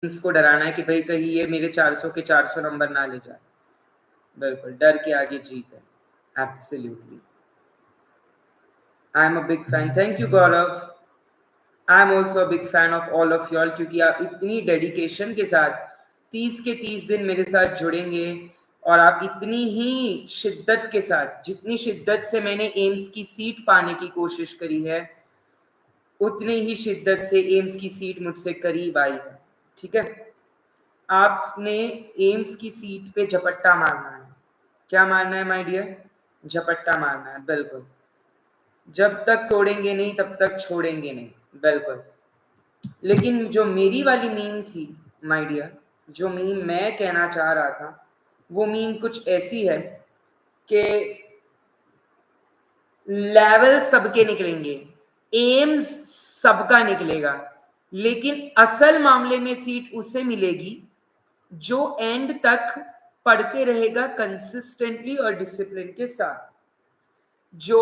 इसको डराना है कि भाई कहीं ये मेरे 400 के 400 नंबर ना ले जाए। बिल्कुल, डर के आगे जीत है। Absolutely, I am a big fan. Thank you Gaurav. I am also a big fan of all of wall, क्योंकि आप इतनी डेडिकेशन के साथ 30 के 30 दिन मेरे साथ जुड़ेंगे और आप इतनी ही शिद्दत के साथ, जितनी शिद्दत से मैंने एम्स की सीट पाने की कोशिश करी है, उतनी ही शिद्दत से एम्स की सीट मुझसे करीब आई है। ठीक है, आपने एम्स की सीट पे झपट्टा मारना है। क्या मारना है माय डियर? झपट्टा मारना है, बिल्कुल। जब तक तोड़ेंगे नहीं तब तक छोड़ेंगे नहीं, बिल्कुल। लेकिन जो मेरी वाली मीम थी माय डियर, जो मीम मैं कहना चाह रहा था, वो मीम कुछ ऐसी है कि लेवल सबके निकलेंगे, एम्स सबका निकलेगा, लेकिन असल मामले में सीट उसे मिलेगी जो एंड तक पढ़ते रहेगा कंसिस्टेंटली और डिसिप्लिन के साथ, जो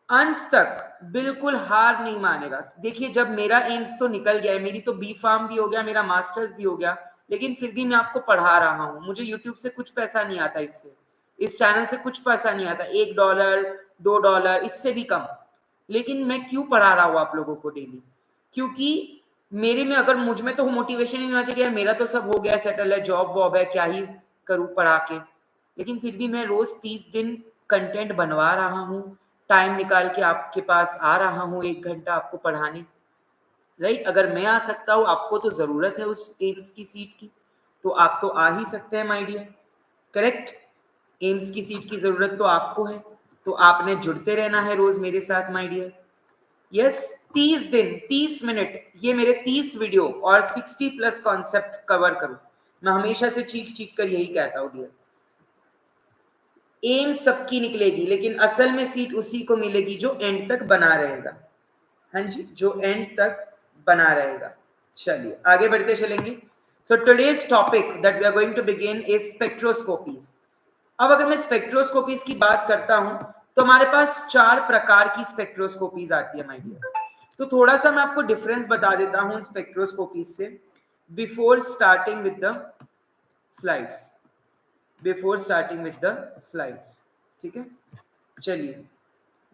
अंत तक बिल्कुल हार नहीं मानेगा। देखिए, जब मेरा एम्स तो निकल गया है, मेरी तो बी फार्म भी हो गया, मेरा मास्टर्स भी हो गया, लेकिन फिर भी मैं आपको पढ़ा रहा हूं। मुझे यूट्यूब से कुछ पैसा नहीं आता, इससे, इस चैनल से कुछ पैसा नहीं आता, $1 $2, इससे भी कम। लेकिन मैं क्यों पढ़ा रहा हूँ आप लोगों को डेली? क्योंकि मेरे में, अगर मुझ में तो मोटिवेशन ही नहीं होना चाहिए यार, मेरा तो सब हो गया, सेटल है, जॉब वॉब है, क्या ही करूँ पढ़ा के। लेकिन फिर भी मैं रोज 30 दिन कंटेंट बनवा रहा हूँ, टाइम निकाल के आपके पास आ रहा हूँ 1 घंटा आपको पढ़ाने। राइट, अगर मैं आ सकता हूँ, आपको तो जरूरत है उस एम्स की सीट की, तो आप तो आ ही सकते हैं माय डियर। करेक्ट, एम्स की सीट की जरूरत तो आपको है, तो आपने जुड़ते रहना है रोज मेरे साथ माय डियर। यस, 30 दिन 30 मिनट, ये मेरे 30 वीडियो और 60+ कॉन्सेप्ट कवर करूं। मैं हमेशा से चीख चीख कर यही कहता हूं डियर, एम सबकी निकलेगी, लेकिन असल में सीट उसी को मिलेगी जो एंड तक बना रहेगा। हाँ जी, जो एंड तक बना रहेगा। चलिए आगे बढ़ते चलेंगे। So today's topic that we are going to begin is spectroscopies. अब अगर मैं स्पेक्ट्रोस्कोपीज की बात करता हूं, तो हमारे पास 4 प्रकार की स्पेक्ट्रोस्कोपीज आती है माय डियर। तो थोड़ा सा मैं आपको डिफरेंस बता देता हूं स्पेक्ट्रोस्कोपीज से, before starting with the slides, slides. ठीक है, चलिए,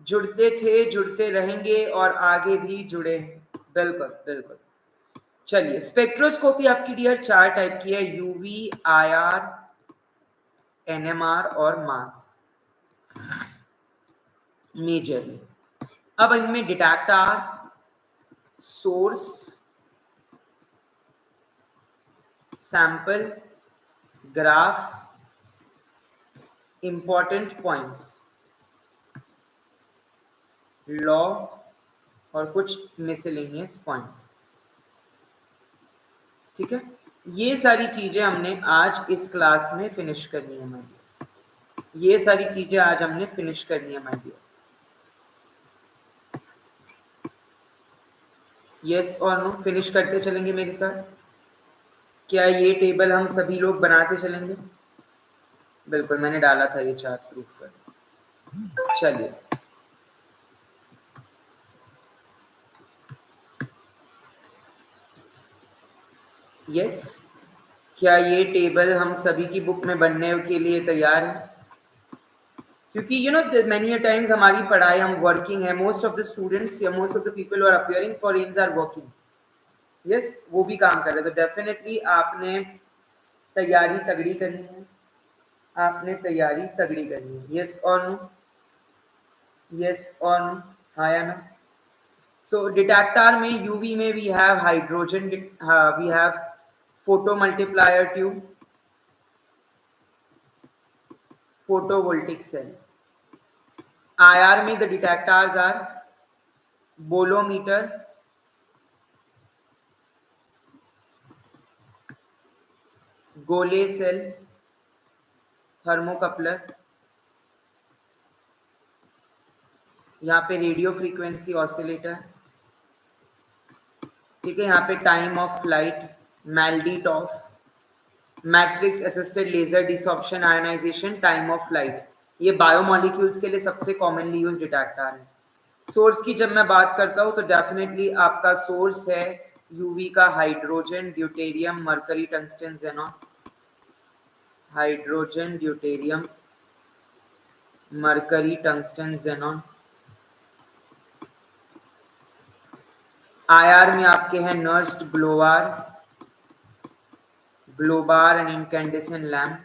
जुड़ते थे, जुड़ते रहेंगे और आगे भी जुड़े, बिल्कुल बिल्कुल। चलिए, स्पेक्ट्रोस्कोपी आपकी डियर 4 टाइप की है, यूवी, आईआर, एनएमआर और मास मेजरली। अब इनमें detector, source, sample, graph, important points, law और कुछ मिसलेनियस पॉइंट। ठीक है, ये सारी चीजें हमने आज इस क्लास में फिनिश करनी है माय डियर, ये सारी चीजें आज हमने फिनिश करनी है माय डियर। यस और नो, फिनिश करते चलेंगे मेरे साथ? क्या ये टेबल हम सभी लोग बनाते चलेंगे? बिल्कुल, मैंने डाला था ये चार्ट प्रूफ कर। चलिए, यस, क्या ये टेबल हम सभी की बुक में बनने के लिए तैयार है? क्योंकि you know many a times हमारी पढ़ाई, हम वर्किंग है, मोस्ट ऑफ द स्टूडेंट्स या most of the people who are appearing for AIIMS are working. Yes, वो भी काम कर रहे हैं, तो डेफिनेटली आपने तैयारी तगड़ी करनी है, आपने तैयारी तगड़ी करनी है। यस और नो, यस और नो, हाँ या ना? सो डिटेक्टर में, यूवी में we have hydrogen, we have photo multiplier tube, photovoltaic cell. IR में the detectors are bolometer, Golay cell, thermocouple, यहाँ पे रेडियो फ्रीक्वेंसी ऑसिलेटर, ठीक है, यहाँ पे time of flight, MALDI TOF, matrix assisted laser desorption ionization, time of flight. ये biomolecules के लिए सबसे कॉमनली यूज डिटेक्टर है। सोर्स की जब मैं बात करता हूँ तो डेफिनेटली आपका सोर्स है यूवी का hydrogen, deuterium, mercury, tungsten, xenon. Hydrogen, deuterium, mercury, tungsten, xenon. IR में आपके हैं नर्स्ट, ग्लोबार, ग्लोबार एंड इनकैंडेसेंट लैम्प।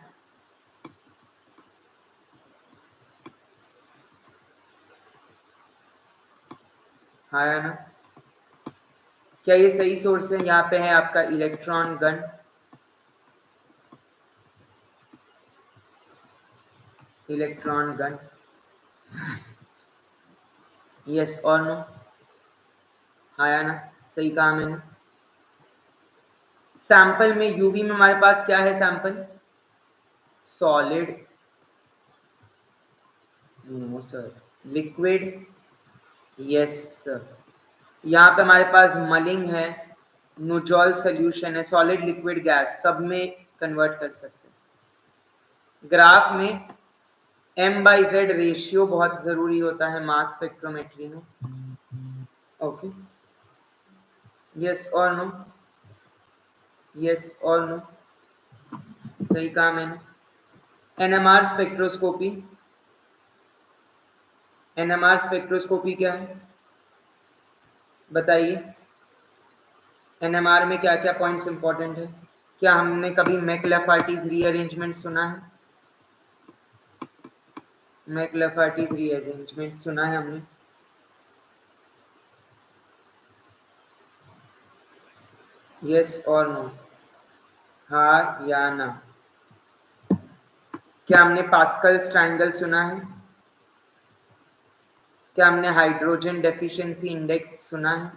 आया ना? क्या ये सही सोर्स है? यहाँ पे है आपका electron gun, electron gun. Yes और नो? आया ना? सही कहा मैंने। सैंपल में यूवी में हमारे पास क्या है? Sample solid, no sir, liquid, yes sir. यहाँ पे हमारे पास मलिंग है, नोजॉल सोल्यूशन है, सॉलिड, लिक्विड, गैस, सब में कन्वर्ट कर सकते हैं। ग्राफ में M/Z रेशियो बहुत जरूरी होता है मास स्पेक्ट्रोमेट्री में। ओके, यस और नो? यस और नो? सही कहा मैंने। NMR स्पेक्ट्रोस्कोपी, NMR स्पेक्ट्रोस्कोपी क्या है बताइए? NMR में क्या क्या पॉइंट्स इंपॉर्टेंट है? क्या हमने कभी मैकलाफर्टीज रीअरेंजमेंट सुना है? मैकलाफर्टीज रीअरेंजमेंट सुना है हमने? यस और नो? हाँ या ना? क्या हमने पास्कल्स ट्रायंगल सुना है? क्या हमने हाइड्रोजन डेफिशिएंसी इंडेक्स सुना है?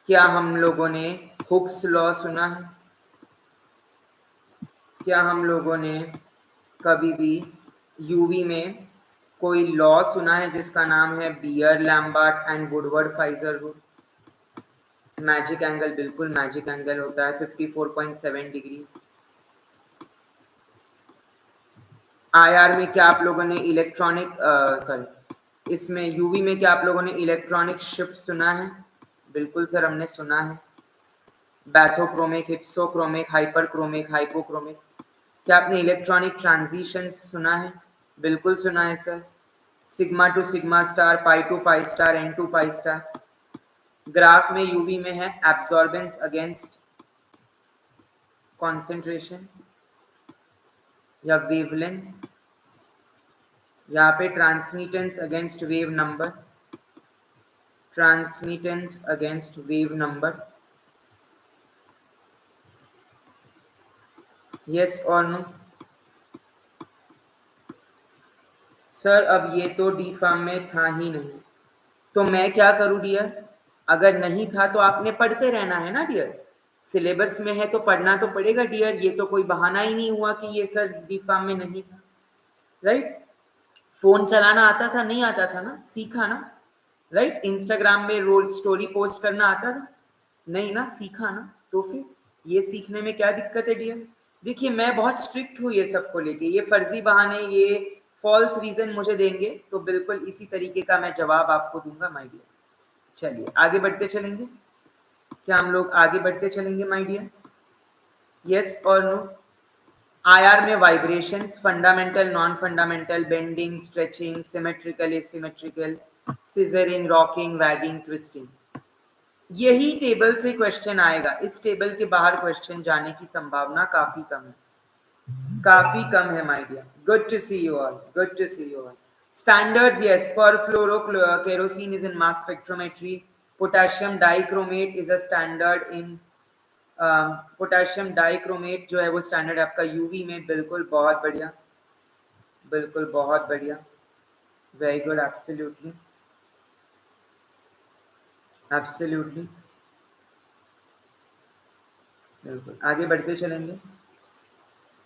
क्या हम लोगों ने हुक्स लॉ सुना है? क्या हम लोगों ने कभी भी यूवी में कोई लॉ सुना है जिसका नाम है Beer Lambert and Woodward Fieser rule? Magic angle, बिल्कुल मैजिक एंगल होता है 54.7 डिग्री। आईआर में क्या आप लोगों ने इलेक्ट्रॉनिक सॉरी इसमें यूवी में क्या आप लोगों ने इलेक्ट्रॉनिक शिफ्ट सुना है? बिल्कुल सर, हमने सुना है। Bathochromic, hypsochromic, hyperchromic, hypochromic. क्या आपने इलेक्ट्रॉनिक ट्रांजिशन सुना है? बिल्कुल सुना है sir. Sigma to sigma star, pi to pi star, n to pi star. Graph में यूवी में है एब्जॉर्बेंस अगेंस्ट कॉन्सेंट्रेशन या वेवलेंथ, यहाँ पे transmittance against wave number, transmittance against wave number. Yes और नो? सर अब ये तो डी फार्म में था ही नहीं, तो मैं क्या करूँ डियर? अगर नहीं था तो आपने पढ़ते रहना है ना डियर। सिलेबस में है तो पढ़ना तो पड़ेगा डियर। ये तो कोई बहाना ही नहीं हुआ कि ये सर डी फार्म में नहीं था, राइट? फोन चलाना आता था? नहीं आता था ना, सीखा ना, राइट? इंस्टाग्राम में रोल स्टोरी पोस्ट करना आता था? नहीं ना, सीखा ना। तो फिर ये सीखने में क्या दिक्कत है डियर? देखिए मैं बहुत स्ट्रिक्ट हूँ ये सबको लेके। ये फर्जी बहाने, ये फॉल्स रीजन मुझे देंगे तो बिल्कुल इसी तरीके का मैं जवाब आपको दूंगा माय डियर। चलिए आगे बढ़ते चलेंगे। क्या हम लोग आगे बढ़ते चलेंगे माय डियर? यस और नो? आईआर में vibrations, fundamental, non fundamental, bending, stretching, symmetrical, asymmetrical, scissoring, rocking, wagging, twisting. यही टेबल से क्वेश्चन आएगा। इस टेबल के बाहर क्वेश्चन जाने की संभावना काफी कम है, काफी कम है my dear. Good to see you all, good to see you all. Standards, yes, perfluorokerosene is in mass spectrometry. Potassium dichromate is a standard in potassium dichromate जो है वो स्टैंडर्ड आपका यूवी में। बिल्कुल बहुत बढ़िया, बिल्कुल बहुत बढ़िया, वेरी गुड, एब्सोल्युटली, एब्सोल्युटली, बिल्कुल। आगे बढ़ते चलेंगे।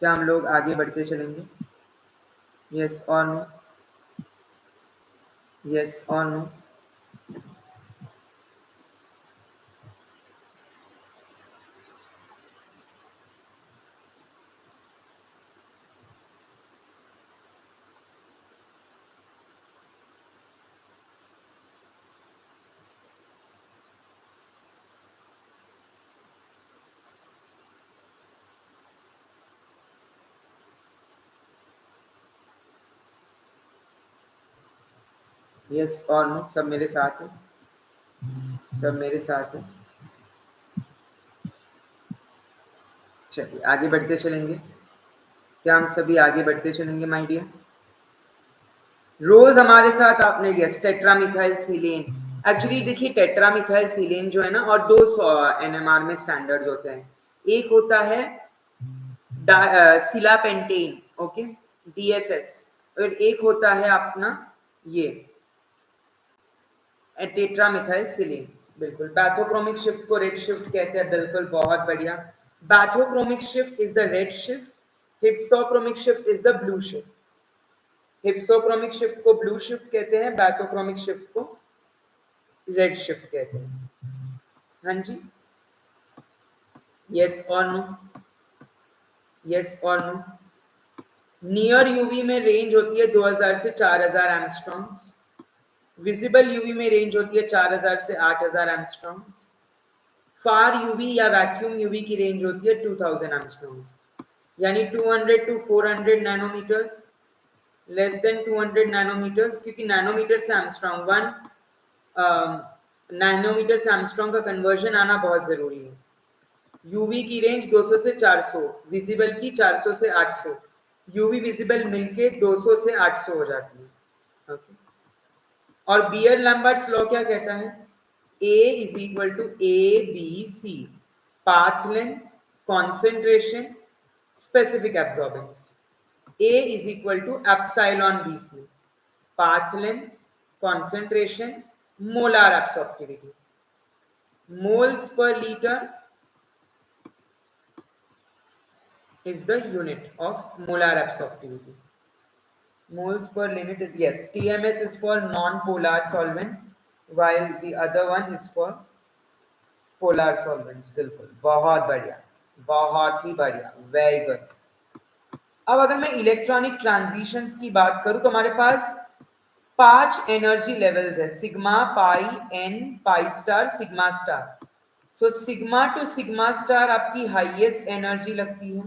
क्या हम लोग आगे बढ़ते चलेंगे? यस और नो? यस और नो? यस और नो, सब मेरे साथ है, सब मेरे साथ है। चलिए आगे बढ़ते चलेंगे। क्या हम सभी आगे बढ़ते चलेंगे माय डियर? रोज हमारे साथ आपने लिया टेट्रामिथाइल सिलेन। एक्चुअली देखिए टेट्रामिथाइल सिलेन जो है ना, और दो एनएमआर में स्टैंडर्ड्स होते हैं। एक होता है सिलापेंटेन, ओके, डीएसएस, और एक होता है अपना ये टेट्रामिथाइल सिलेन। बिल्कुल, बैथोक्रोमिक शिफ्ट को रेड शिफ्ट कहते हैं, बिल्कुल, बहुत बढ़िया। Bathochromic shift is the red shift, hypsochromic shift is the blue shift. Hypsochromic shift को ब्लू शिफ्ट कहते हैं, बैथोक्रोमिक शिफ्ट को रेड शिफ्ट कहते हैं। हाँ जी, यस और नो, यस और नो। नियर यूवी में रेंज होती है 2000 से 4000 एंगस्ट्रॉम्स। विजिबल यूवी में रेंज होती है 4000 से 8000 एंगस्ट्रॉम्स। फार यूवी या वैक्यूम यूवी की रेंज होती है 2000 एंगस्ट्रॉम्स, यानी 200 to 400 nanometres, less than 200 nanometres, क्योंकि नैनोमीटर से एंगस्ट्रॉम 1 नैनोमीटर से एंगस्ट्रॉम का कन्वर्जन आना बहुत जरूरी है। यूवी की रेंज 200 से 400, विजिबल की 400 से 800, यूवी विजिबल मिलके 200 से 800 हो जाती है। ओके, और बियर लैम्बर्ट्स लॉ क्या कहता है? A is equal to ABC, path length, concentration, specific absorbance. A is equal to epsilon BC, path length, concentration, molar absorptivity. Moles per litre is the unit of molar absorptivity. Moles per unit is, yes, TMS is for non-polar solvents, while the other one is for polar solvents. बिल्कुल, बहुत बढ़िया, बहुत ही बढ़िया, very good. अब अगर मैं electronic transitions की बात करूं तो हमारे पास 5 एनर्जी लेवल्स है, sigma, pi, n, pi star, sigma star. So sigma to sigma star आपकी हाईएस्ट एनर्जी लगती है,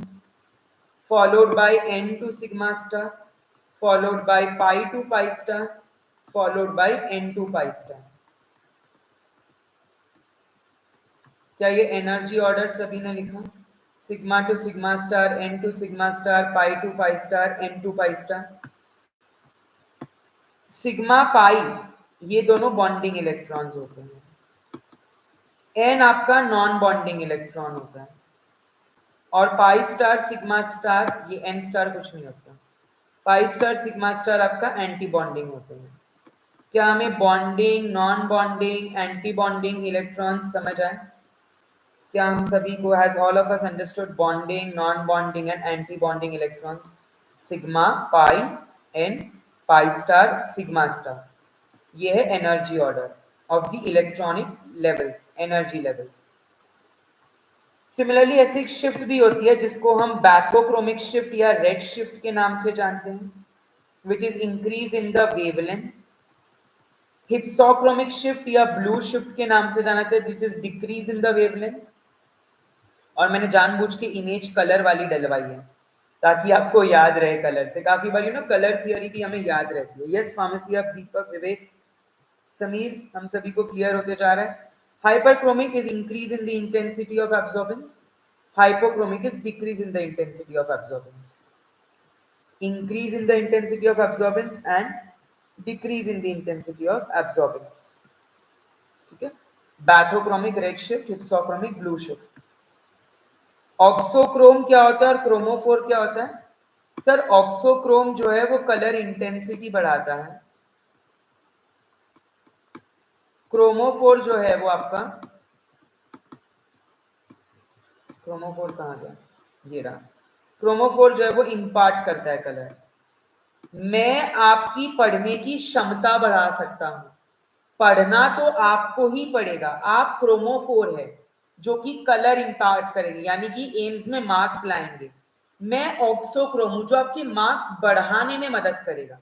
followed by n to sigma star, followed by pi to pi star, followed by n to pi star। क्या ये energy order सभी ने लिखा? Sigma to sigma star, n to sigma star, pi to pi star, n to pi star. Sigma pi ये दोनों bonding electrons होते हैं, n आपका नॉन बॉन्डिंग इलेक्ट्रॉन होता है, और पाई स्टार सिग्मा स्टार ये n स्टार कुछ नहीं होता, पाई स्टार सिग्मा स्टार आपका एंटी बॉन्डिंग होते हैं। क्या हमें bonding, non bonding, anti bonding electrons समझ आए? क्या हम सभी को, has all of us understood bonding, non bonding and anti bonding electrons? Sigma, pi, n, pi star, sigma star, ये है energy order of the electronic levels, energy levels. Similarly ऐसी एक शिफ्ट भी होती है जिसको हम बैथोक्रोमिक शिफ्ट या रेड शिफ्ट के नाम से जानते हैं, which is increase in the wavelength. Hypsochromic shift या ब्लू शिफ्ट के नाम से जाना जाता है, which is decrease in the wavelength. और मैंने जानबूझ के इमेज कलर वाली डलवाई है ताकि आपको याद रहे कलर से, काफी बार कलर थियोरी भी हमें याद रहती है। यस, फार्मेसी ऑफ दीपक, विवेक, समीर, हम सभी को क्लियर होते जा रहा है। Hyperchromic is increase in the intensity of absorbance, hypochromic is decrease in the intensity of absorbance. Increase in the intensity of absorbance and decrease in the intensity of absorbance, ठीक है। Bathochromic red shift, hypsochromic blue shift. Auxochrome क्या होता है और chromophore क्या होता है? Sir auxochrome जो है वो कलर इंटेंसिटी बढ़ाता है, क्रोमोफोर जो है वो आपका, क्रोमोफोर कहाँ गया, ये रहा, क्रोमोफोर जो है वो इम्पार्ट करता है कलर। मैं आपकी पढ़ने की क्षमता बढ़ा सकता हूं, पढ़ना तो आपको ही पड़ेगा। आप क्रोमोफोर है जो कि कलर इम्पार्ट करेंगे, यानी कि एम्स में मार्क्स लाएंगे। मैं ऑक्सोक्रोम हूं जो आपके मार्क्स बढ़ाने में मदद करेगा।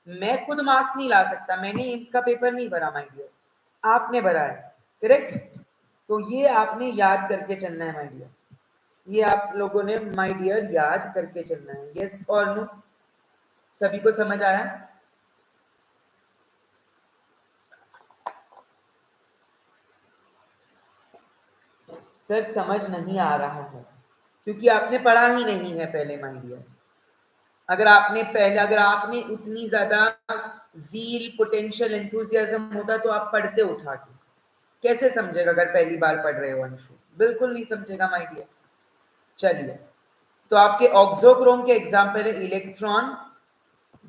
मैं खुद मार्क्स नहीं ला सकता, मैंने एम्स का पेपर नहीं भरा माय डियर, आपने भरा है, करेक्ट। तो ये आपने याद करके चलना है माय डियर, ये आप लोगों ने माय डियर याद करके चलना है। यस और नो, सभी को समझ आया? सर समझ नहीं आ रहा है क्योंकि आपने पढ़ा ही नहीं है पहले माय डियर। अगर आपने उतनी ज्यादा जील, पोटेंशियल, एंथुजियाज्म होता तो आप पढ़ते उठा के। कैसे समझेगा अगर पहली बार पढ़ रहे हो अंशु? बिल्कुल नहीं समझेगा माय डियर। चलिए, तो आपके ऑक्सोक्रोम के एग्जाम्पल है इलेक्ट्रॉन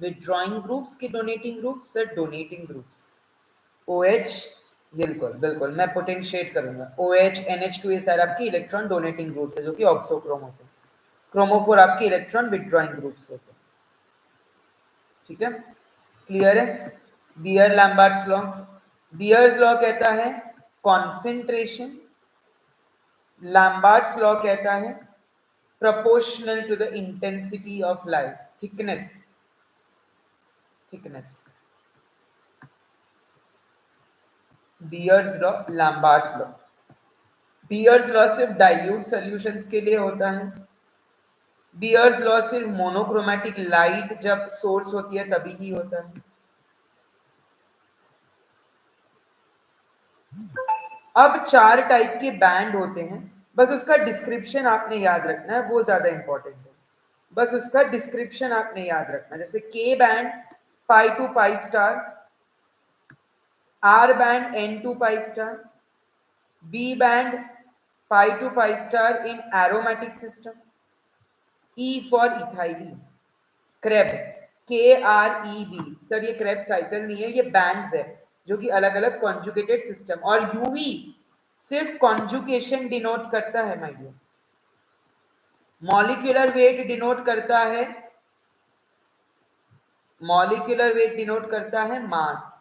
विड्रॉइंग ग्रुप्स के donating group. Sir donating groups OH, बिल्कुल बिल्कुल मैं पोटेंशिएट करूंगा। OH NH2 ये सारे आपके इलेक्ट्रॉन डोनेटिंग ग्रुप्स है जो कि ऑक्सोक्रोम होते हैं। क्रोमोफोर आपके इलेक्ट्रॉन विड्रॉइंग ग्रुप्स होते हैं। ठीक है, क्लियर है? Beer Lambert's law, Beer's law कहता है कॉन्सेंट्रेशन, लैम्बर्ट्स लॉ कहता है proportional to the intensity of light, thickness, bears law, Lambert's law. Beer's law सिर्फ डाइल्यूट सॉल्यूशंस के लिए होता है। बियर्स लॉ सिर्फ मोनोक्रोमैटिक लाइट जब सोर्स होती है तभी ही होता है। अब 4 टाइप के बैंड होते हैं, बस उसका डिस्क्रिप्शन आपने याद रखना है, वो ज्यादा इंपॉर्टेंट है। बस उसका डिस्क्रिप्शन आपने याद रखना है। जैसे K band pi to pi star, R band N to pi star, B band pi to pi star in aromatic system, E for ethylene, Krebs KREB। Sir ये क्रेब साइकिल नहीं है, ये बैंड्स है जो कि अलग अलग कॉन्जुगेटेड सिस्टम। और यूवी सिर्फ कॉन्जुगेशन डिनोट करता है my dear. Molecular weight denote करता है, मॉलिक्यूलर वेट डिनोट करता है मास,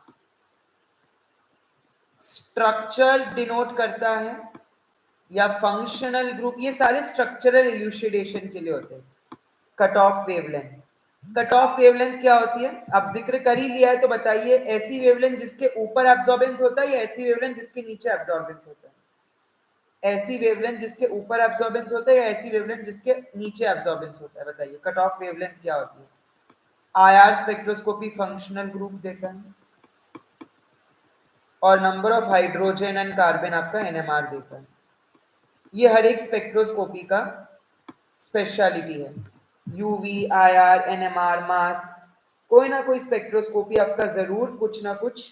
स्ट्रक्चर डिनोट करता है या फंक्शनल ग्रुप, ये सारे स्ट्रक्चरल इल्यूसिडेशन के लिए होते हैं। Cut off wavelength, cut off wavelength क्या होती है? अब जिक्र कर ही लिया है तो बताइए, ऐसी वेवलेंथ जिसके ऊपर एब्जॉर्बेंस होता है या ऐसी वेवलेंथ जिसके नीचे एब्जॉर्बेंस होता है? ऐसी वेवलेंथ जिसके ऊपर एब्जॉर्बेंस होता है या ऐसी वेवलेंथ जिसके नीचे एब्जॉर्बेंस होता है? बताइए कट ऑफ वेवलेंथ क्या होती है? IR स्पेक्ट्रोस्कोपी फंक्शनल ग्रुप देता है और number of hydrogen and carbon आपका NMR देता है। ये हर एक स्पेक्ट्रोस्कोपी का स्पेशलिटी है। यूवी, IR, NMR, मास, कोई ना कोई स्पेक्ट्रोस्कोपी आपका जरूर कुछ ना कुछ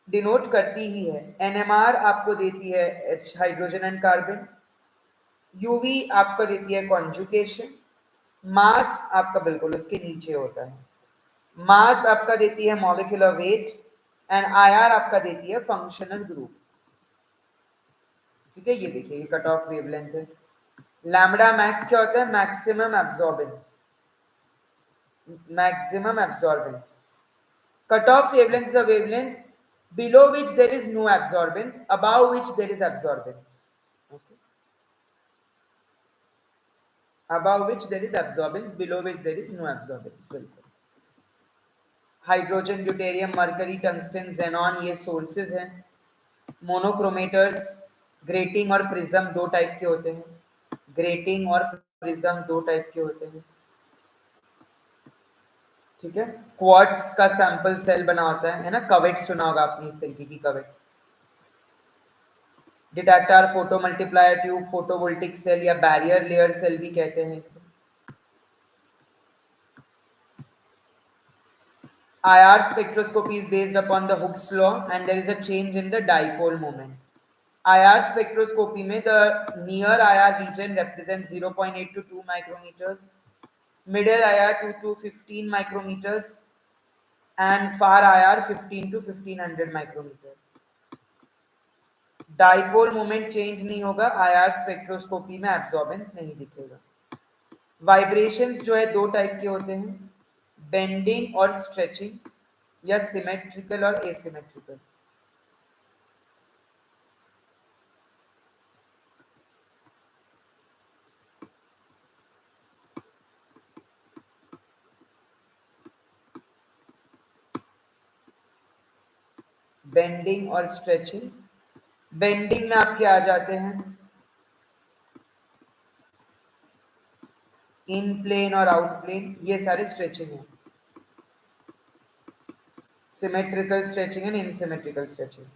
डिनोट करती ही है। NMR आपको देती है हाइड्रोजन एंड कार्बन, यूवी आपको देती है कॉन्जुगेशन, मास आपका बिल्कुल उसके नीचे होता है, मास आपका देती है मॉलिक्यूलर वेट एंड IR आपका देती है फंक्शनल ग्रुप। ठीक है, ये देखिए ये कट ऑफ वेवलेंथ है। लैम्बडा मैक्स क्या होता है? Maximum absorbance, maximum absorbance. Cut off wavelength is a wavelength below which there is no absorbance, above which there is absorbance. Okay, above which there is absorbance, below which there is no absorbance. बिल्कुल। Hydrogen, deuterium, mercury, tungsten, xenon ये sources हैं। मोनोक्रोमेटर्स, grating और prism 2 type के होते हैं। Grating और prism 2 type के होते हैं। ठीक है, क्वार्ट्ज का सैंपल सेल बना होता है ना, कवेट सुना होगा आपने इस तरीके की cuvette. Detector, photo multiplier tube, photovoltaic cell या बैरियर लेयर सेल भी कहते हैं इसे। IR spectroscopy is based upon the Hooke's law and there is a change in the dipole moment. IR spectroscopy में the near IR region represents 0.8 to 2 micrometers, middle IR 2 to 15 micrometers and far IR 15 to 1500 micrometers. Dipole moment change नहीं होगा, IR spectroscopy में absorbance नहीं दिखेगा। Vibrations जो है 2 type के होते हैं, बेंडिंग और स्ट्रेचिंग या सिमेट्रिकल और एसिमेट्रिकल। बेंडिंग और स्ट्रेचिंग, बेंडिंग में आपके आ जाते हैं इन प्लेन और आउट प्लेन, ये सारे स्ट्रेचिंग है। Symmetrical stretching and unsymmetrical stretching.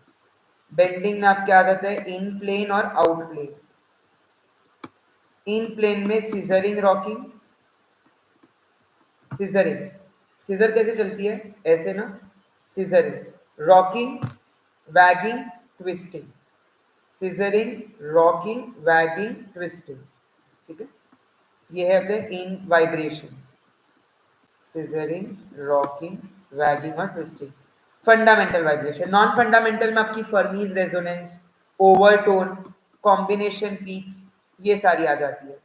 Bending में आपके आ जाता है इन प्लेन और आउट प्लेन। इन प्लेन में सीजरिंग रॉकिंग, सीजरिंग, सीजर कैसे चलती है, ऐसे ना, scissoring rocking wagging twisting, scissoring rocking wagging twisting, ठीक है। ये है अपने इन वाइब्रेशंस, सीजरिंग रॉकिंग वैगिंग और twisting. Fundamental vibration, non fundamental में आपकी फर्मीज रेजोनेंस, ओवरटोन, कॉम्बिनेशन पीक्स, ये सारी आ जाती है।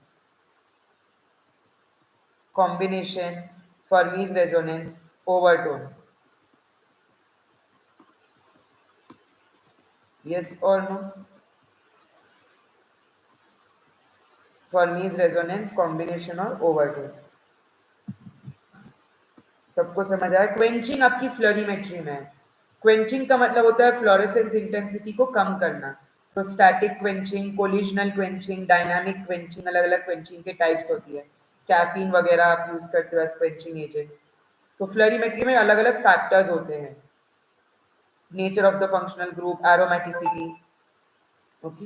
कॉम्बिनेशन, फर्मीज रेजोनेंस, ओवरटोन, यस और नो, फर्मीज रेजोनेंस, कॉम्बिनेशन और ओवरटोन, सबको समझ आया। क्वेंचिंग आपकी फ्लोरीमेट्री में है। क्वेंचिंग का मतलब होता है फ्लोरेसेंस इंटेंसिटी को कम करना। तो static quenching, collisional quenching, dynamic quenching, अलग अलग क्वेंचिंग के टाइप्स होती है। कैफीन वगैरह आप यूज करते हो एज क्वेंचिंग एजेंट्स। तो फ्लोरीमेट्री में अलग अलग फैक्टर्स होते हैं, nature of the functional group, aromaticity, okay.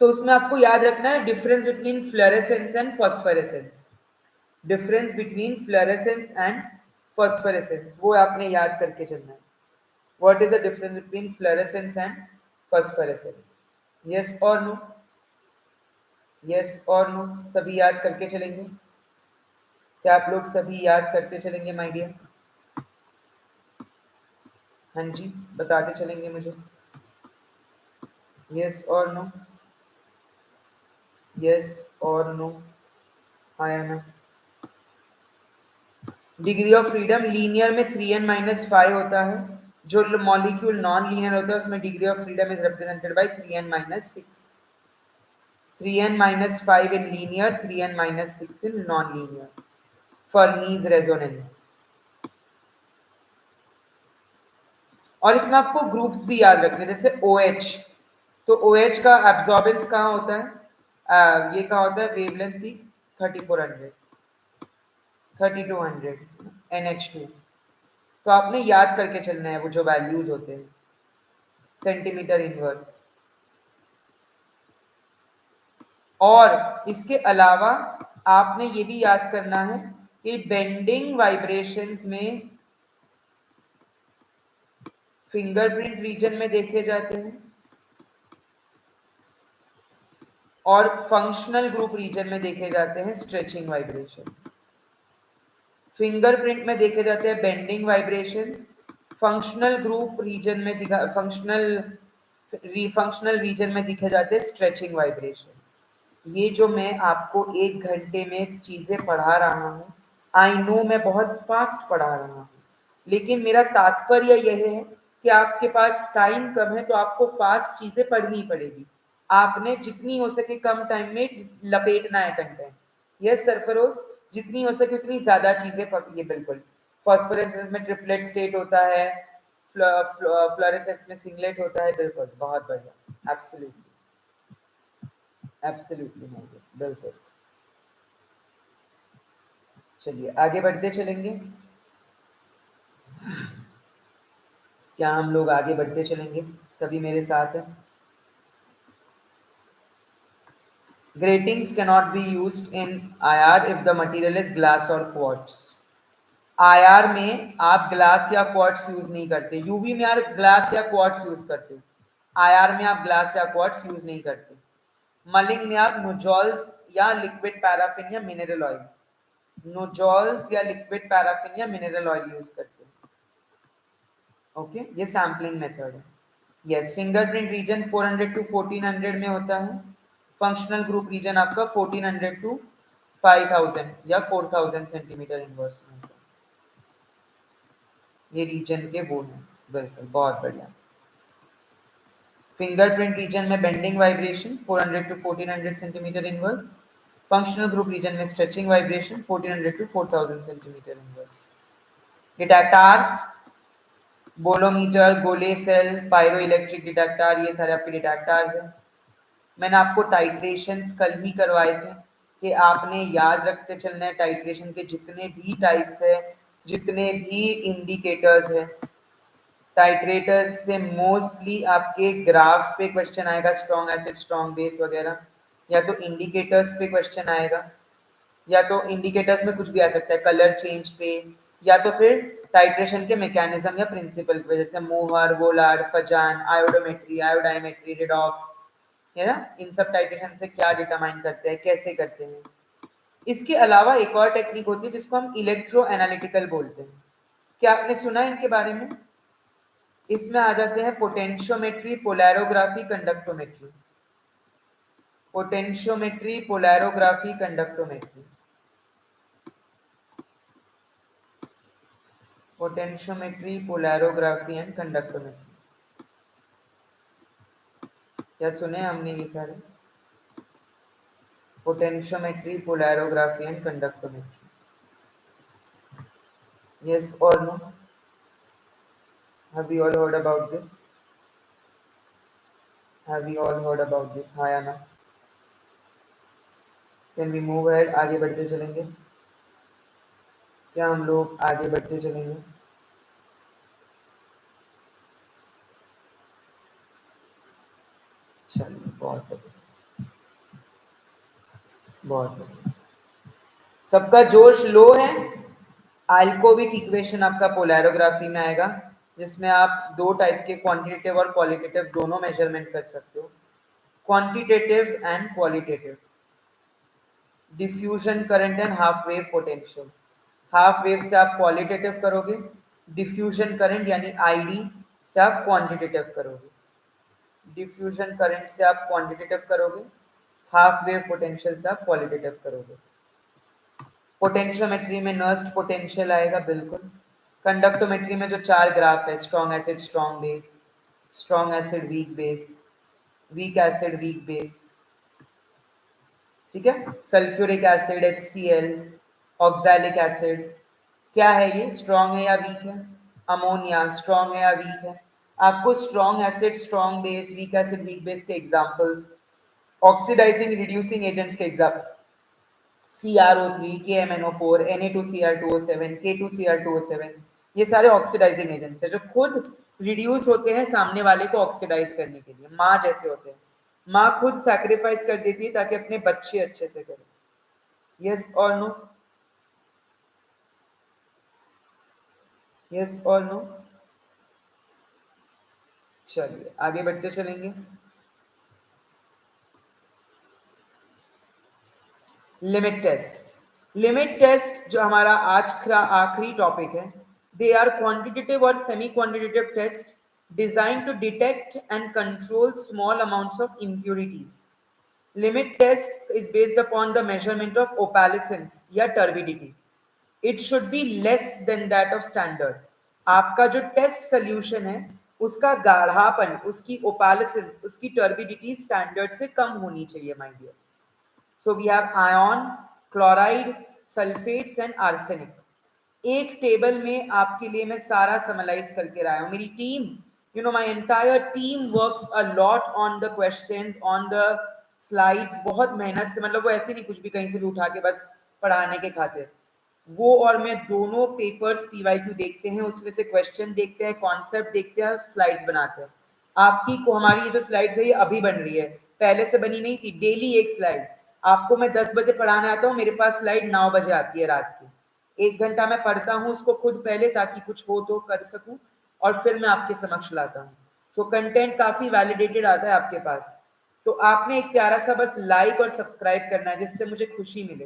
तो उसमें आपको याद रखना है difference between fluorescence and phosphorescence, difference between fluorescence and phosphorescence, वो आपने याद करके चलना है। What is the difference between fluorescence and phosphorescence, yes और नो, यस और नो, सभी याद करके चलेंगे क्या आप लोग, सभी याद करते चलेंगे माय डियर, हाँ जी बताते चलेंगे मुझे, यस और नो, यस और नो, हाँ या ना। डिग्री ऑफ फ्रीडम लीनियर में 3n-5 होता है, जो मॉलिक्यूल नॉन लीनियर होता है उसमें degree of freedom is represented by 3n-6, 3n-5 in linear, 3n-6 in non-linear. Fermi's resonance। और इसमें आपको ग्रुप्स भी याद रखने, जैसे OH, तो OH का एब्जॉर्बेंस कहाँ होता है, ये कहाँ होता है, वेवलेंथ थी 3400, 3200 NH2। तो आपने याद करके चलना है वो जो वैल्यूज होते हैं, सेंटीमीटर इनवर्स। और इसके अलावा आपने ये भी याद करना है कि बेंडिंग वाइब्रेशंस में फिंगरप्रिंट रीजन में देखे जाते हैं और फंक्शनल ग्रुप रीजन में देखे जाते हैं स्ट्रेचिंग वाइब्रेशन। फिंगरप्रिंट में देखे जाते हैं bending vibrations, functional group region में फंक्शनल रीजन में दिखे जाते हैं स्ट्रेचिंग वाइब्रेशन। ये जो मैं आपको 1 घंटे में चीजें पढ़ा रहा हूँ, आई नो मैं बहुत फास्ट पढ़ा रहा हूँ, लेकिन मेरा तात्पर्य यह है कि आपके पास टाइम कम है तो आपको फास्ट चीजें पढ़नी पड़ेगी। आपने जितनी हो सके कम टाइम में लपेटना है कंटेंट। यस सरफरोज, जितनी हो सके उतनी ज्यादा चीजें पढ़िए, बिल्कुल। फॉस्फोरेसेंस में ट्रिपलेट स्टेट होता है, फ्लोरेसेंस में सिंगलेट होता है, बिल्कुल, बहुत बढ़िया, एब्सोल्युटली, एब्सोल्युटली बिल्कुल। चलिए आगे बढ़ते चलेंगे, क्या हम लोग आगे बढ़ते चलेंगे, सभी मेरे साथ हैं। Gratings cannot be used in IR if the material is glass or quartz। IR में आप ग्लास या क्वार्ट्स यूज नहीं करते, यूवी में आप ग्लास या क्वार्ट्स यूज करते, IR में आप ग्लास या क्वार्ट्स यूज नहीं करते। मलिंग में आप नोजॉल्स या लिक्विड पैराफिन या मिनरल ऑयल, नोजॉल्स या लिक्विड पैराफिन या मिनरल ऑयल यूज करते हैं, ओके। ये सैम्पलिंग मेथड है। यस, फिंगरप्रिंट रीजन 400 to 1400 में होता है, फंक्शनल ग्रुप रीजन आपका 1400 to 5000 या 4000 सेंटीमीटर इनवर्स में होता है। ये रीजन के वो हैं, बिल्कुल, बहुत बढ़िया। फिंगरप्रिंट रीजन में bending vibration 400 to 1400 centimetre inverse, functional group region में stretching vibration 1400 to 4000 centimetre inverse. Detectors, bolometer, Golay cell, pyroelectric detector, ये सारे आपके डिटेक्टर्स हैं। मैंने आपको टाइट्रेशंस कल ही करवाए थे कि आपने याद रखते चलना है टाइट्रेशन के जितने भी टाइप्स है, जितने भी इंडिकेटर्स है, टाइट्रेटर से मोस्टली आपके ग्राफ पे क्वेश्चन आएगा, स्ट्रॉन्ग एसिड स्ट्रॉन्ग बेस वगैरह, या तो इंडिकेटर्स पे क्वेश्चन आएगा, या तो इंडिकेटर्स में कुछ भी आ सकता है, कलर चेंज पे, या तो फिर टाइट्रेशन के मैकेनिज्म या प्रिंसिपल पे, जैसे मोहर, वोलार्ड, फजान, आयोडोमेट्री, आयोडाइमेट्री, रिडॉक्स, है ना, इन सब टाइट्रेशन से क्या डिटरमाइन करते हैं, कैसे करते हैं। इसके अलावा एक और टेक्निक होती है जिसको हम इलेक्ट्रो एनालिटिकल बोलते हैं। क्या आपने सुना है इनके बारे में? इसमें आ जाते हैं potentiometry, polarography, conductometry. Potentiometry, polarography, conductometry. Potentiometry, polarography and conductometry. क्या सुने हमने ये सारे? Potentiometry, polarography and conductometry. Yes और no? Have you all heard about this? Have you all heard about this? हाँ या ना? Can we move ahead? आगे बढ़ते चलेंगे? क्या हम लोग आगे बढ़ते चलेंगे? चलिए, बहुत बढ़िया, बहुत बढ़िया। सबका जोश लो है। एल्कोविक इक्वेशन आपका पोलैरोग्राफी में आएगा, जिसमें आप दो टाइप के क्वांटिटेटिव और क्वालिटेटिव दोनों मेजरमेंट कर सकते हो। Quantitative and qualitative. Diffusion current and half wave potential. Half wave से आप क्वालिटेटिव करोगे, डिफ्यूजन करंट यानी आईडी से आप क्वांटिटेटिव करोगे। डिफ्यूजन करंट से आप क्वांटिटेटिव करोगे, हाफ वेव पोटेंशियल से आप क्वालिटेटिव करोगे। पोटेंशियोमेट्री में नर्स्ट पोटेंशियल आएगा, बिल्कुल। कंडक्टोमेट्री में जो चार ग्राफ है, strong acid strong base, strong acid weak base, weak acid weak base, ठीक है। Sulphuric acid HCl, oxalic acid, क्या है ये, स्ट्रॉन्ग है या वीक है? अमोनिया स्ट्रॉन्ग है या वीक है? आपको strong acid strong base, weak acid weak base के एग्जांपल्स, ऑक्सीडाइजिंग रिड्यूसिंग एजेंट्स के example, CrO3, KMnO4, Na2Cr2O7, K2Cr2O7, ये सारे ऑक्सीडाइजिंग एजेंट्स है जो खुद रिड्यूस होते हैं सामने वाले को ऑक्सीडाइज करने के लिए। माँ जैसे होते हैं, माँ खुद सैक्रिफाइस कर देती है ताकि अपने बच्चे अच्छे से करें। यस और नो? यस और नो? चलिए आगे बढ़ते चलेंगे। Limit test. लिमिट टेस्ट जो हमारा आज का आखिरी टॉपिक है, दे आर क्वांटिटेटिव और semi quantitative test design to detect and control small amounts of impurities. Limit test is based upon the measurement of opalescence या turbidity. It should be less than that of standard. आपका जो test solution है उसका गाढ़ापन, उसकी ओपैलिसेंस, उसकी turbidity standard से कम होनी चाहिए my dear. So we have ion, chloride, sulfates and arsenic. एक टेबल में आपके लिए मैं सारा समलाइज करके लाया हूँ। मेरी team, you know, my entire team works a lot on the questions, on the slides, बहुत मेहनत से, मतलब वो ऐसे नहीं कुछ भी कहीं से भी उठा के बस पढ़ाने के खातिर। वो और मैं दोनों पेपर्स PYQ देखते हैं, उसमें से क्वेश्चन देखते हैं, कॉन्सेप्ट देखते हैं, स्लाइड्स बनाते हैं। आपकी को हमारी ये जो स्लाइड्स है ये अभी बन रही है, पहले से बनी नहीं थी। डेली एक स्लाइड। आपको मैं 10 बजे पढ़ाने आता हूँ, मेरे पास स्लाइड 9 बजे आती है रात की। 1 घंटा मैं पढ़ता हूँ उसको खुद पहले, ताकि कुछ हो तो कर सकूं, और फिर मैं आपके समक्ष लाता हूँ। सो कंटेंट काफी वैलिडेटेड आता है आपके पास। तो आपने एक प्यारा सा बस लाइक और सब्सक्राइब करना है, जिससे मुझे खुशी मिले।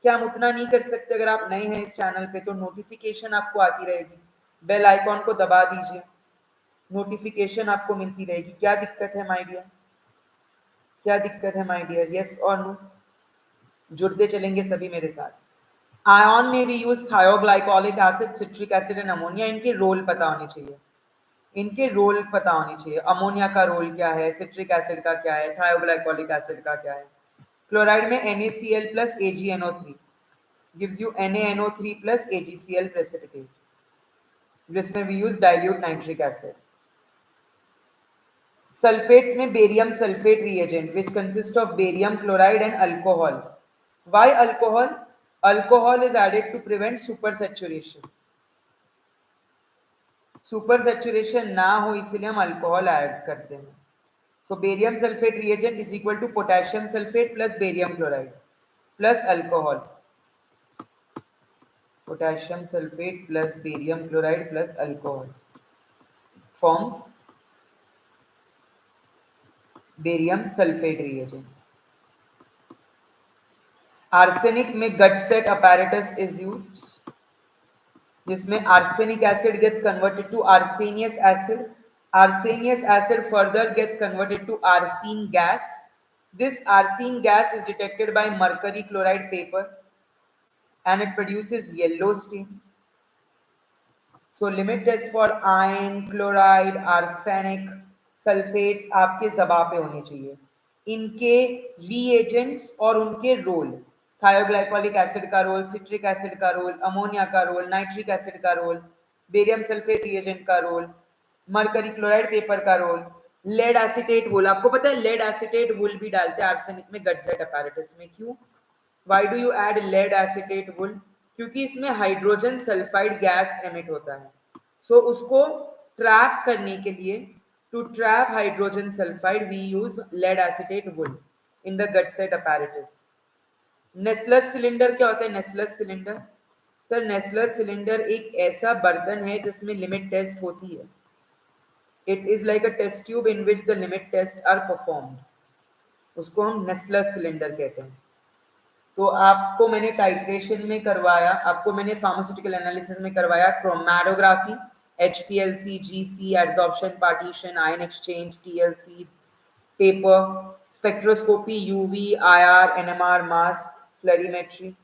क्या हम उतना नहीं कर सकते? अगर आप नए हैं इस चैनल पे तो नोटिफिकेशन आपको आती रहेगी, बेल आइकॉन को दबा दीजिए, नोटिफिकेशन आपको मिलती रहेगी। क्या दिक्कत है माय डियर? क्या दिक्कत है माय डियर? यस और नो? जुड़ते चलेंगे सभी मेरे साथ। आयन में भी use थायोग्लाइकोलिक acid, citric acid and ammonia. इनके रोल पता होने चाहिए, इनके रोल पता होने चाहिए। अमोनिया का रोल क्या है, सिट्रिक एसिड का क्या है, थायोग्लाइकोलिक एसिड का क्या है। क्लोराइड में NaCl plus AgNO3 gives you NaNO3 plus AgCl precipitate, जिसमें we use dilute nitric acid. Sulphates में barium sulphate reagent which consists of barium chloride and alcohol. Why alcohol? Alcohol is added to prevent supersaturation. Super saturation ना हो इसलिए हम alcohol add करते हैं. So barium sulfate reagent is equal to potassium sulfate plus barium chloride plus alcohol. Potassium sulfate plus barium chloride plus alcohol forms barium sulfate reagent. Arsenic में gut set apparatus is used, जिसमें arsenic acid gets converted to arsenious acid. Arsenious acid further gets converted to arsine gas. This arsine gas is detected by mercury chloride paper and it produces yellow stain. So limit test for iron, chloride, arsenic, sulfates आपके जबां पे होने चाहिए. इनके reagents और उनके role, थायोग्लाइकोलिक acid का role, citric acid का role, ammonia का रोल, नाइट्रिक एसिड का रोल, बेरियम सल्फेट रिएजेंट का रोल, मरकरी क्लोराइड पेपर का रोल, लेड एसिटेट वुल. आपको पता है लेड एसिटेट वुल भी डालते हैं आर्सेनिक में गटजेट अपैरेटस में. क्यों? Why do you add lead acetate wool? क्योंकि इसमें हाइड्रोजन सल्फाइड गैस एमिट होता है. सो उसको ट्रैप करने के लिए, to trap hydrogen sulphide we use lead acetate wool in the Gutzeit apparatus. Nessler's cylinder क्या होता है? Nessler's cylinder sir, Nessler's cylinder एक ऐसा बर्तन है जिसमें लिमिट टेस्ट होती है. It is like a test tube in which the limit test are performed. उसको हम नेस्लस सिलेंडर कहते हैं. तो आपको मैंने टाइट्रेशन में करवाया, आपको मैंने फार्मास्यूटिकल एनालिसिस में करवाया chromatography, HPLC, GC, adsorption, partition, ion exchange, TLC, paper, spectroscopy, UV, IR, NMR, मास, फ्लोरीमेट्री.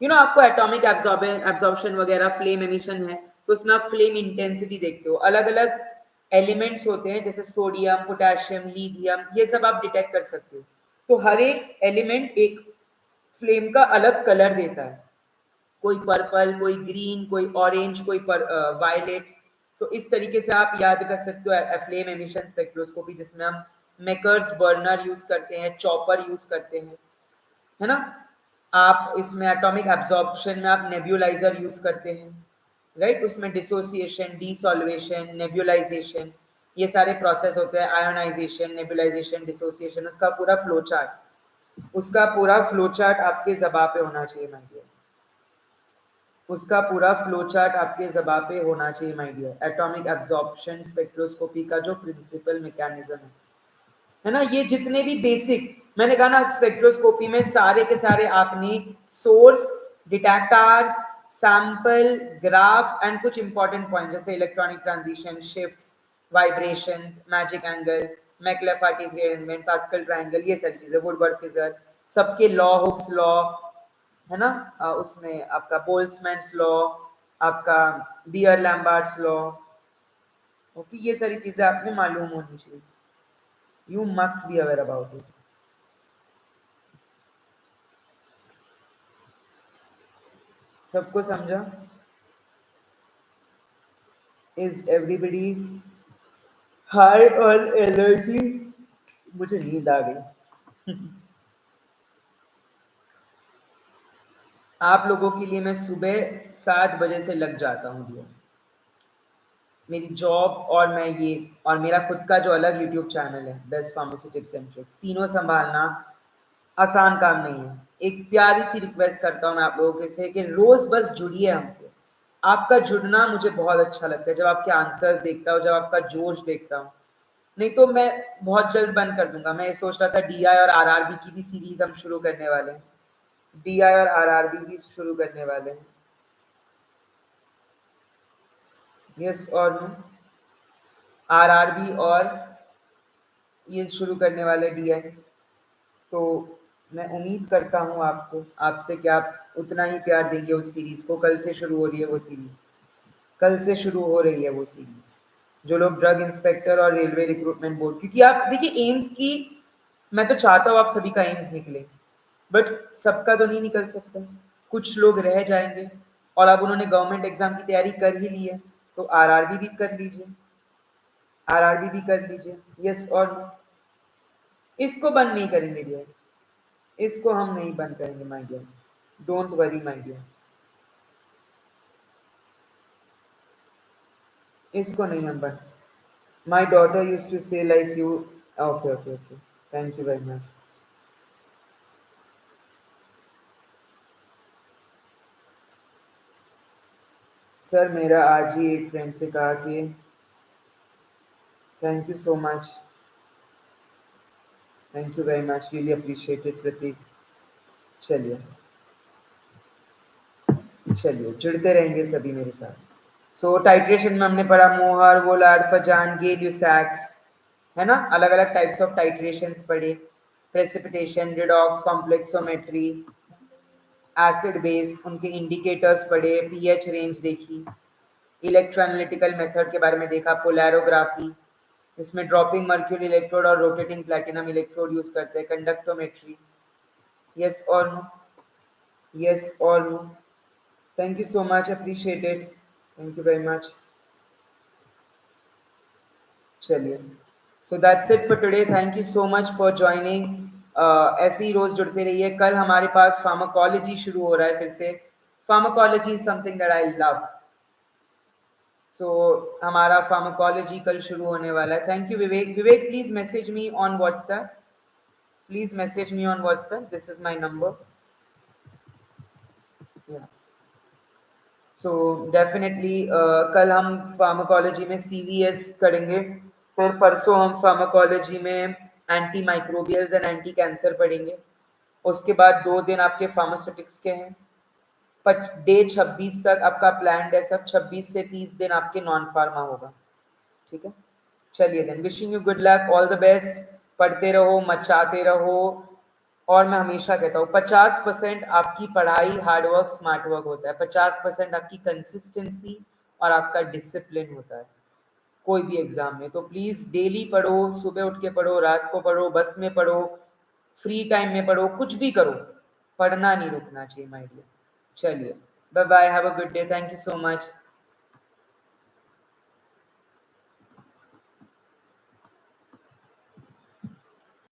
आपको एटॉमिक एब्जॉर्प्शन वगैरह, फ्लेम एमिशन है तो उसमें आप फ्लेम इंटेंसिटी देखते हो. अलग अलग एलिमेंट्स होते हैं जैसे सोडियम, पोटेशियम, लिथियम, ये सब आप डिटेक्ट कर सकते हो. तो हर एक एलिमेंट एक फ्लेम का अलग कलर देता है. कोई पर्पल, कोई ग्रीन, कोई ऑरेंज, कोई वायलेट. तो इस तरीके से आप याद कर सकते हो फ्लेम एमिशन स्पेक्ट्रोस्कोपी, जिसमें हम मेकर्स बर्नर यूज करते हैं, चॉपर यूज करते हैं, है ना. आप इसमें एटॉमिक एब्जॉर्प्शन में आप नेब्यूलाइजर यूज करते हैं, राइट. उसमें डिसोसिएशन, डिसॉल्वेशन, नेब्यूलाइजेशन, ये सारे प्रोसेस होते हैं. आयोनाइजेशन, नेब्यूलाइजेशन, डिसोसिएशन, उसका पूरा फ्लो चार्ट आपके ज़बां पे होना चाहिए माय डियर. उसका पूरा फ्लो चार्ट आपके ज़बां पे होना चाहिए my dear. Atomic absorption spectroscopy का जो प्रिंसिपल मैकेनिज्म है ना, ये जितने भी बेसिक मैंने कहा ना, स्पेक्ट्रोस्कोपी में सारे के सारे आपने source, detectors, sample, graph and कुछ इंपॉर्टेंट पॉइंट जैसे electronic transition, shifts, vibrations, magic angle, McLafferty's rearrangement, Pascal triangle, ये सारी चीजें, वुडवर्ड फिजर, सबके लॉ, हुक्स लॉ, है ना. उसमें आपका बोल्ट्जमैन्स लॉ, आपका बियर लैम्बर्ट्स लॉ. ओके, ये सारी चीजें आपने मालूम होनी चाहिए. You must be aware about it. सबको समझा? Is everybody high on energy? मुझे नींद आ गई. आप लोगों के लिए मैं सुबह 7 बजे से लग जाता हूँ भैया. मेरी जॉब और मैं ये और मेरा खुद का जो अलग यूट्यूब चैनल है, best pharmacy tips and tricks, तीनों संभालना आसान काम नहीं है. एक प्यारी सी रिक्वेस्ट करता हूँ मैं आप लोगों से कि रोज बस जुड़िए हमसे. आपका जुड़ना मुझे बहुत अच्छा लगता है, जब आपके आंसर्स देखता हूँ, जब आपका जोश देखता हूँ. नहीं तो मैं बहुत जल्द बंद कर दूंगा. मैं ये सोच रहा था DI और RRB की भी सीरीज हम शुरू करने वाले हैं. DI और RRB भी शुरू करने वाले हैं. यस और नो? RRB और ये शुरू करने वाले DI. तो मैं उम्मीद करता हूँ आपसे कि आप उतना ही प्यार देंगे उस सीरीज को. कल से शुरू हो रही है वो सीरीज. जो लोग ड्रग इंस्पेक्टर और रेलवे रिक्रूटमेंट बोर्ड, क्योंकि आप देखिए एम्स की, मैं तो चाहता हूँ आप सभी का एम्स निकले, बट सबका तो नहीं निकल सकता. कुछ लोग रह जाएंगे और अब उन्होंने गवर्नमेंट एग्जाम की तैयारी कर ही ली है, तो RRB भी कर लीजिए. यस और नो? इसको बंद नहीं करेंगे डियर, इसको हम नहीं बंद करेंगे my dear. Don't worry my dear. इसको नहीं number. My daughter used to say like you. Okay, okay, okay. Thank you very much. Sir मेरा आज ही एक फ्रेंड से कहा कि thank you so much. Thank you very much. Really appreciated Prateek. चलिए चलिए जुड़ते रहेंगे सभी मेरे साथ. सो टाइट्रेशन में हमने पढ़ा मोहर, वोलार्ड, फजान, गेल, यूसैक्स, है ना. अलग अलग टाइप्स ऑफ टाइट्रेशंस पढ़े. Precipitation, redox, complexometry, acid base, उनके इंडिकेटर्स पढ़े, पीएच रेंज देखी, इलेक्ट्रोएनालिटिकल मेथड के बारे में देखा, पोलैरोग्राफी, इसमें ड्रॉपिंग मर्क्यूरी इलेक्ट्रोड और रोटेटिंग प्लैटिनम इलेक्ट्रोड यूज करते हैं, कंडक्टोमेट्री. यस और नो. यस और no. Thank you so much. Appreciated. Thank you very much. चलिए so that's it for today. Thank you so much for joining. ऐसे ही रोज जुड़ते रहिए. कल हमारे पास फार्माकोलॉजी शुरू हो रहा है फिर से. Pharmacology is something that I love. So हमारा फार्माकोलॉजी कल शुरू होने वाला है. Thank you Vivek. Vivek please message me on WhatsApp. Please message me on WhatsApp. This is my number. So definitely कल हम फार्माकोलॉजी में सीवीएस करेंगे. फिर परसों हम फार्माकोलॉजी में anti microbials and anti cancer पढ़ेंगे. उसके बाद 2 दिन आपके फार्मास्यूटिक्स के हैं. डे 26 तक आपका प्लान है सब. 26 से 30 दिन आपके नॉन फार्मा होगा. ठीक है. चलिए then wishing you good luck. All the best. पढ़ते रहो, मचाते रहो. और मैं हमेशा कहता हूँ 50% आपकी पढ़ाई हार्डवर्क स्मार्ट वर्क होता है. 50% आपकी कंसिस्टेंसी और आपका डिसिप्लिन होता है कोई भी एग्जाम में. तो प्लीज डेली पढ़ो. सुबह उठ के पढ़ो, रात को पढ़ो, बस में पढ़ो, फ्री टाइम में पढ़ो, कुछ भी करो. पढ़ना नहीं रुकना चाहिए माय डियर. चलिए bye bye. Have a good day. Thank you so much.